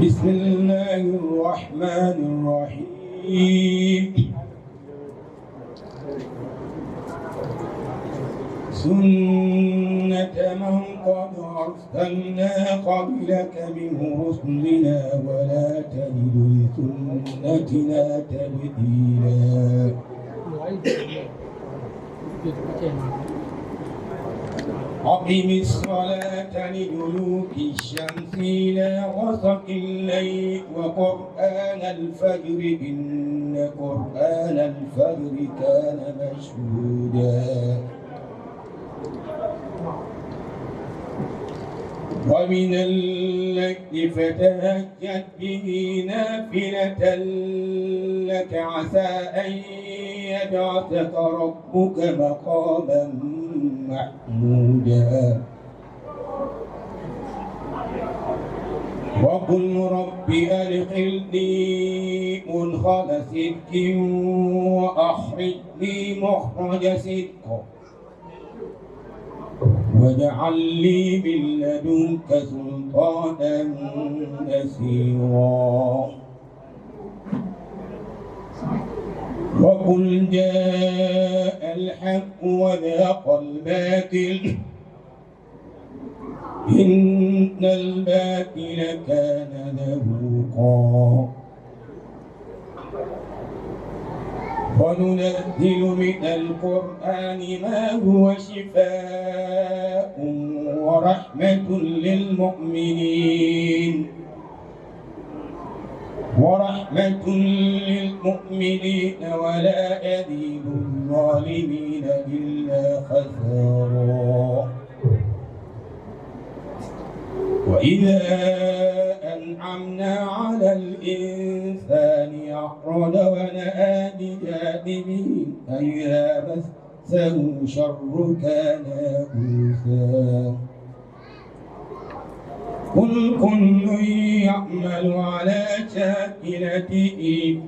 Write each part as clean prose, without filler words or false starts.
بسم الله الرحمن الرحيم سنة من قد أرسلنا قبلك من رسلنا ولا تجد لسنتنا تبديلا أقم الصلاة لدلوك الشمس إلى غسق الليل وقرآن الفجر إن قرآن الفجر كان مشهودا ومن الليل فتهجد به نافلة لك عسى أن يبعثك ربك مقاما محمودا وقل رب أدخلني مدخل صدق وأخرجني مخرج صدق واجعل لي من لدنك سلطانا نصيرا وقل جاء الحق وذاق الباطل إن الباطل كان زهوقا وننزل من القرآن ما هو شفاء ورحمة للمؤمنين ولا يزيد الظالمين إلا خسارا وإذا أنعمنا على الإنسان أعرض ونأى بجانبه فإذا مسه شر كان يئوسا قل كل يعمل على شاكلته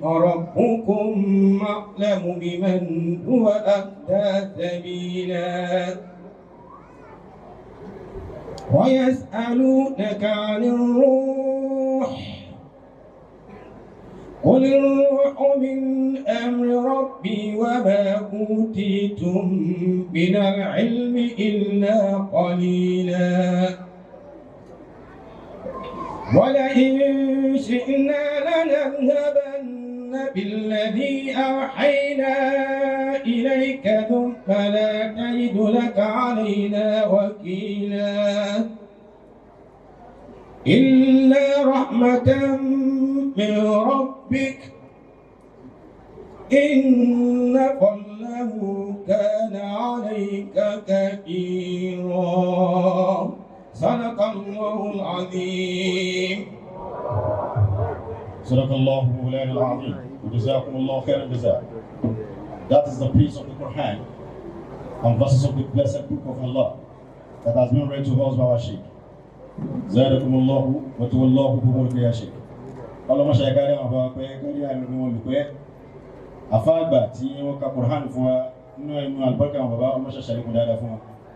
فربكم أعلم بمن هو أهدى سبيلا ويسألونك عن الروح قل الروح من أمر ربي وما أوتيتم من العلم إلا قليلا ولئن شئنا لنذهبن بالذي أوحينا إليك ثم لا تجد لك علينا وكيلا إلا رحمة من ربك إن فضله كان عليك كبيرا صدق الله العظيم صدق الله مولانا العظيم وجزاكم الله خير الجزاء. That is the piece of the Quran and verses of the blessed book of Allah that has been read to us by our Sheikh. زادكم الله وتولاه بملك يا شيخ. Ọlọ́mọ ṣe kárí àwọn afọ pé kárí àmì wọn olùpẹ́ afáàgbà tí wọ́n ka Quran fún wa nínú ẹnu àlùbáríkà àwọn bàbá ọmọ ṣẹṣẹ lẹkùn dáadáa fún wa.